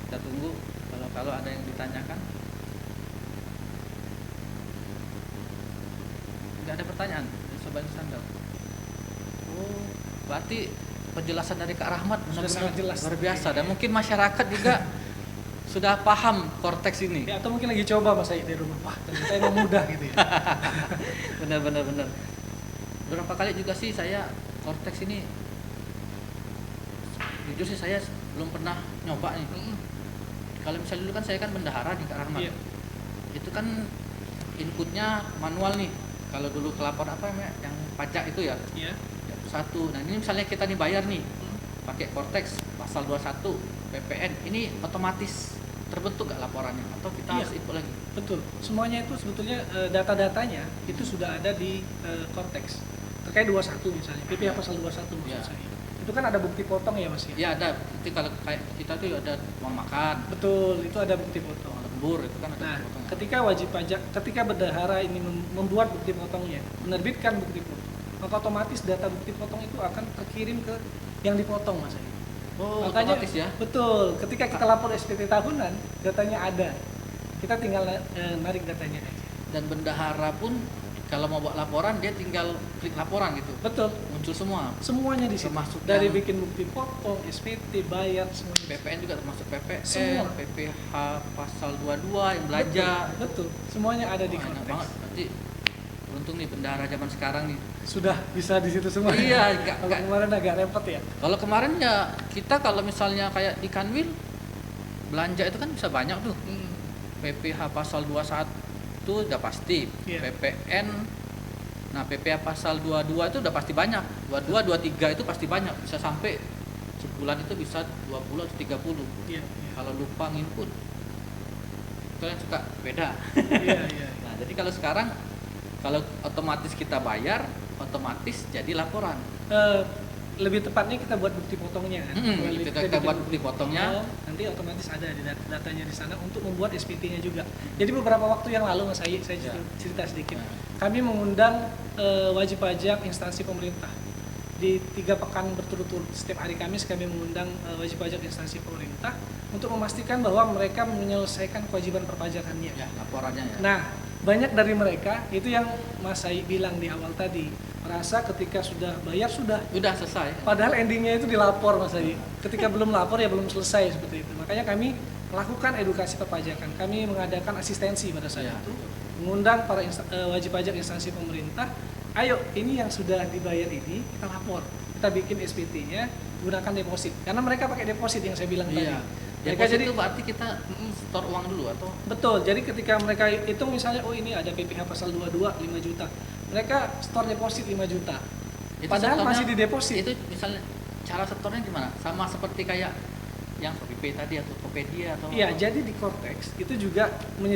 Kita tunggu kalau ada yang ditanyakan. Nggak ada pertanyaan dari Sobat Interest Handal. Oh, berarti penjelasan dari Kak Rahmat Sudah benar-benar sangat jelas. luar biasa. Dan mungkin masyarakat juga sudah paham Cortex ini. Ya, atau mungkin lagi coba Mas Ayi di rumah. Wah, ternyata emang mudah gitu ya. Benar. Berapa kali juga sih saya Cortex ini, jujur sih saya belum pernah nyoba nih. Kalau misalnya dulu kan saya kan bendahara di Kak Rahmat. Iya. Itu kan inputnya manual nih. Kalau dulu kelapor apa namanya yang pajak itu ya, Iya. satu. Nah ini misalnya kita nih bayar nih pakai Cortex pasal 21 PPN, ini otomatis terbentuk nggak laporannya atau kita Iya. harus input lagi? Betul. Semuanya itu sebetulnya data-datanya itu sudah ada di Cortex. Terkait 21 misalnya, PPh pasal 21 maksud Iya. saya. Itu kan ada bukti potong ya Mas ya? Ya ada. Nanti kalau kayak kita tuh ada uang makan, Betul, itu ada bukti potong. uang lembur itu kan ada Nah, potong. ketika wajib pajak, ketika bendahara ini membuat bukti potongnya, menerbitkan bukti potong, maka otomatis data bukti potong itu akan terkirim ke yang dipotong Mas Ayi. Oh, Makanya otomatis ya. betul, ketika kita lapor SPT tahunan, datanya ada. Kita tinggal narik datanya aja. Dan bendahara pun kalau mau buat laporan dia tinggal klik laporan gitu, Betul, muncul semua. semuanya di situ. Termasuk Dari yang- bikin bukti potong, SPT, bayar semuanya. PPN juga termasuk PPN, Semua. PPh pasal 22 yang belanja. Betul, semuanya ada di Wah, enak Cortex. banget. Berarti beruntung nih bendahara zaman sekarang nih. Sudah bisa di situ semua. Iya, Kalau kemarin agak repot ya. Kalau kemarin ya kita kalau misalnya kayak di Kanwil belanja itu kan bisa banyak tuh. PPh pasal 21 itu udah pasti. Iya. PPN, nah PPh pasal 22 itu udah pasti banyak. 22, 23 itu pasti banyak. Bisa sampai sebulan itu bisa 20 atau 30. Iya, iya. Kalau lupa nginput, itu yang suka beda. Iya, iya. Nah, jadi kalau sekarang, kalau otomatis kita bayar, otomatis jadi laporan. Eh, lebih tepatnya kita buat bukti potongnya kan. Kita buat bukti potongnya. Nanti otomatis ada di datanya di sana untuk membuat SPT-nya juga. Jadi beberapa waktu yang lalu Mas Ayi, saya Ya. cerita sedikit. Nah. Kami mengundang wajib pajak instansi pemerintah. Di 3 pekan berturut-turut setiap hari Kamis kami mengundang wajib pajak instansi pemerintah untuk memastikan bahwa mereka menyelesaikan kewajiban perpajakannya. Ya, laporannya ya. Nah, banyak dari mereka itu yang Mas Sai bilang di awal tadi, merasa ketika sudah bayar sudah, Udah selesai. padahal endingnya itu dilapor Mas Sai. Ketika belum lapor ya belum selesai seperti itu. Makanya kami melakukan edukasi perpajakan. Kami mengadakan asistensi pada saat Ya. itu, mengundang para wajib pajak instansi pemerintah. Ayo, ini yang sudah dibayar ini kita lapor, kita bikin SPT-nya, gunakan deposit. Karena mereka pakai deposit yang saya bilang tadi. Iya. Mereka Deposit jadi itu berarti kita store uang dulu atau? betul. Jadi ketika mereka hitung misalnya, oh ini ada PPh pasal 22 5 juta. Mereka store deposit 5 juta. Itu Padahal setornya- masih di deposit. Itu misalnya cara setornya gimana? Sama seperti kayak yang Shopee tadi atau Tokopedia atau? Iya, jadi di Cortex itu juga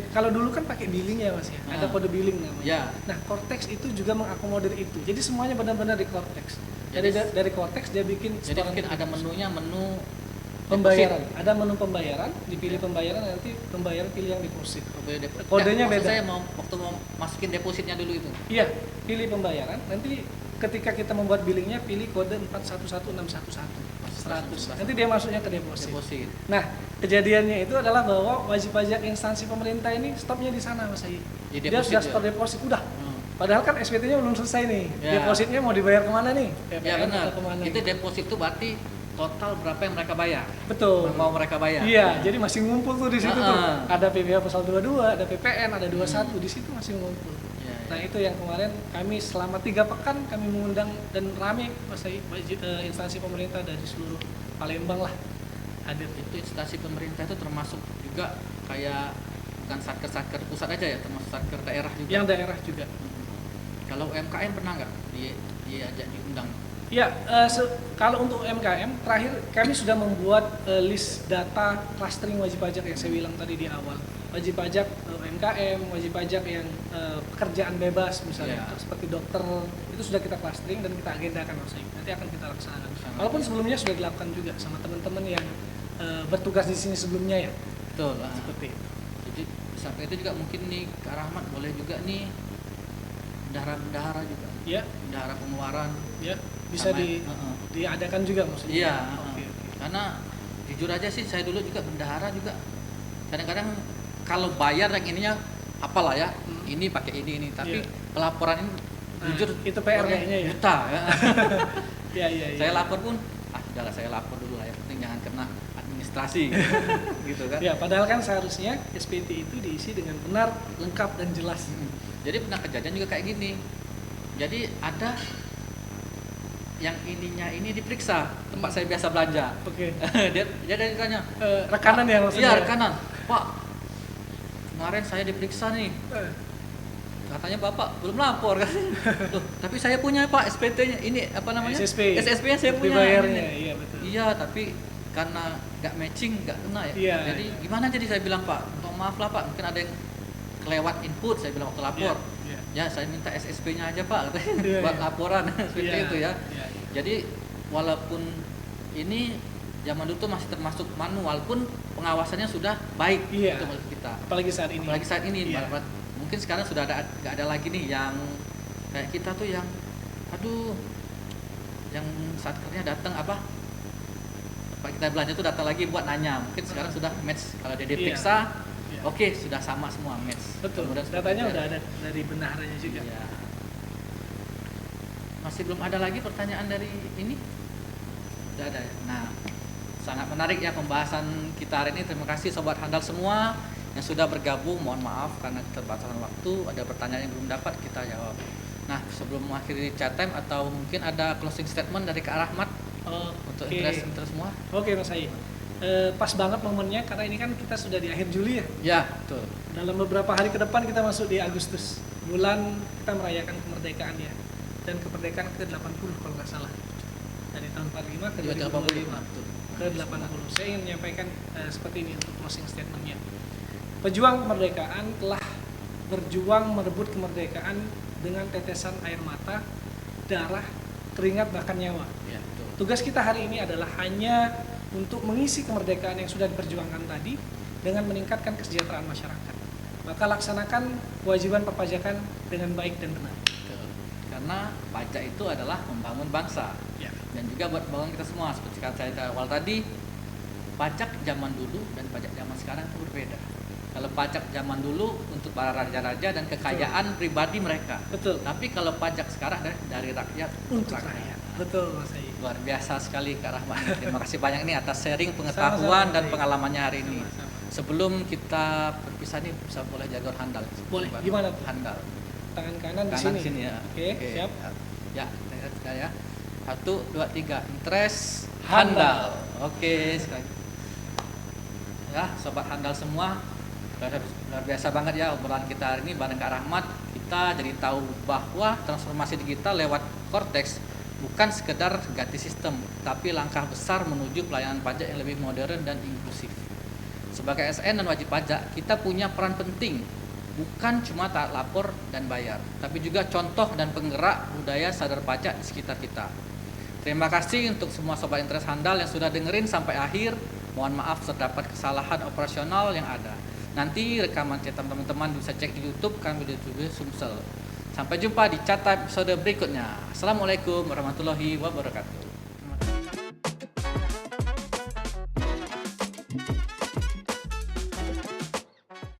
kalau dulu kan pakai billing ya Mas ya. Ada kode billing namanya. Ya. Nah, Cortex itu juga mengakomodir itu. Jadi semuanya benar-benar di Cortex. Dari Jadi- dari Cortex dia bikin Jadi store mungkin ada menunya, menu pembayaran. deposit. Ada menu pembayaran, dipilih pembayaran, nanti pembayaran pilih yang deposit. Ya, Kodenya maksud beda. saya mau waktu mau masukin depositnya dulu itu. Iya, pilih pembayaran. Nanti ketika kita membuat billingnya pilih kode 411611 100. Nanti dia masuknya ke deposit. Deposit. Nah, kejadiannya itu adalah bahwa wajib pajak instansi pemerintah ini stopnya di sana Mas Ayi. Di Dia deposit sudah ya? store deposit udah. Hmm. Padahal kan SPT-nya belum selesai nih. Ya. Depositnya mau dibayar kemana nih? Ya PPN benar. atau kemana? Itu deposit itu berarti total berapa yang mereka bayar? Betul. Mau mereka bayar. Iya, jadi masih ngumpul tuh di situ tuh. Ah. Ada PPh pasal 22, ada PPN, ada 21 di situ masih ngumpul. Ya, Nah ya. itu yang kemarin kami selama 3 pekan kami mengundang dan rame instansi pemerintah dari seluruh Palembang lah hadir. Itu instansi pemerintah itu termasuk juga kayak bukan satker pusat aja ya, termasuk satker daerah juga. Yang daerah juga. Kalau UMKM pernah nggak diajak diundang? Ya, kalau untuk UMKM terakhir kami sudah membuat list data clustering wajib pajak yang saya bilang tadi di awal. Wajib pajak UMKM, wajib pajak yang pekerjaan bebas misalnya Ya. seperti dokter itu sudah kita clustering dan kita agendakan Mas Ayu. Nanti akan kita laksanakan. Sama. Walaupun sebelumnya sudah dilakukan juga sama teman-teman yang bertugas di sini sebelumnya ya. Betul. Seperti itu. Jadi sampai itu juga mungkin nih Kak Rahmat boleh juga nih bendahara juga, Ya, bendahara pengeluaran. ya bisa Sama- diadakan juga maksudnya. Iya. Oke, oke. Karena jujur aja sih saya dulu juga bendahara juga. Kadang-kadang kalau bayar yang ininya apalah ya, ini pakai ini tapi Iya. pelaporan ini Nah, jujur itu PR kayaknya ya. juta ya. Iya, iya, iya. Saya lapor pun udahlah saya lapor dulu lah, yang penting jangan kena administrasi gitu kan. Ya, padahal kan seharusnya SPT itu diisi dengan benar, lengkap dan jelas. Jadi pernah kejadian juga kayak gini. Jadi ada yang ininya ini diperiksa tempat saya biasa belanja. Oke. dia dari tanya, Rekanan ya maksudnya. iya rekanan, Pak. Kemarin saya diperiksa nih. Eh, Katanya Bapak belum lapor kan. Loh, tapi saya punya Pak SPT-nya. Ini apa namanya? SSP. SSP-nya saya punya. Dibayarnya, Ini. iya betul. Iya, tapi karena nggak matching, nggak kena ya. Iya, Jadi iya. gimana jadi saya bilang Pak, maaf lah Pak, mungkin ada yang kelewat input, saya bilang waktu lapor. Iya, Ya saya minta SSP-nya aja Pak, katanya, Iya, buat iya. laporan seperti Iya, itu ya. iya. Jadi walaupun ini zaman dulu tuh masih termasuk manual pun pengawasannya sudah baik Iya. untuk kita. Apalagi saat ini. Apalagi saat ini, Iya. mungkin sekarang sudah nggak ada lagi nih yang kayak kita tuh yang, aduh, yang satkernya datang apa kita belanja tuh datang lagi buat nanya. Mungkin sekarang sudah match kalau dia diperiksa, Iya. oke sudah sama semua match. Betul. Kemudian Datanya seperti udah itu. ada dari bendaharanya juga. Iya. Masih belum ada lagi pertanyaan dari ini? Udah ada ya? Nah, sangat menarik ya pembahasan kita hari ini. Terima kasih Sobat Handal semua yang sudah bergabung. Mohon maaf karena keterbatasan waktu. Ada pertanyaan yang belum dapat kita jawab. Nah, sebelum mengakhiri chat time atau mungkin ada closing statement dari Kak Rahmat untuk Oke. interest semua. Oke Mas Ai. pas banget momennya karena ini kan kita sudah di akhir Juli ya. Ya, betul. Dalam beberapa hari ke depan kita masuk di Agustus. Bulan kita merayakan kemerdekaan ya. Dan kemerdekaan ke-80 kalau nggak salah. Dari tahun 45 ke 2025. Betul. Ke 80. Saya ingin menyampaikan seperti ini untuk closing statementnya. Pejuang kemerdekaan telah berjuang merebut kemerdekaan dengan tetesan air mata, darah, keringat, bahkan nyawa. Ya, betul. Tugas kita hari ini adalah hanya untuk mengisi kemerdekaan yang sudah diperjuangkan tadi dengan meningkatkan kesejahteraan masyarakat. Maka laksanakan kewajiban perpajakan dengan baik dan benar. Betul. Karena pajak itu adalah membangun bangsa. Ya. Dan juga buat bangun kita semua. Seperti kata saya di awal tadi, pajak zaman dulu dan pajak zaman sekarang itu berbeda. Kalau pajak zaman dulu untuk para raja-raja dan kekayaan pribadi mereka. Betul. Tapi kalau pajak sekarang dari rakyat Untuk rakyat. Betul, Mas Ayi. Luar biasa sekali Kak Rahman. Terima kasih banyak nih atas sharing pengetahuan dan pengalamannya hari ini. Sama-sama. Sebelum kita berpisah nih, bisa boleh jagoan handal. Boleh. Gimana tuh? Handal. Tangan kanan di Kanan sini. sini ya. Oke, siap. Ya, kita ya. 1, 2, 3. Interest Handal. handal. Oke, sekali. Ya, sobat handal semua. Luar biasa banget ya obrolan kita hari ini bareng Kak Rahmat. Kita jadi tahu bahwa transformasi digital lewat Cortex bukan sekedar ganti sistem, tapi langkah besar menuju pelayanan pajak yang lebih modern dan inklusif. Sebagai SN dan wajib pajak, kita punya peran penting, bukan cuma taat lapor dan bayar, tapi juga contoh dan penggerak budaya sadar pajak di sekitar kita. Terima kasih untuk semua sobat interest handal yang sudah dengerin sampai akhir. Mohon maaf terdapat kesalahan operasional yang ada. Nanti rekaman cetak teman-teman bisa cek di YouTube kami di YouTube Sumsel. Sampai jumpa di Cata episode berikutnya. Assalamualaikum warahmatullahi wabarakatuh.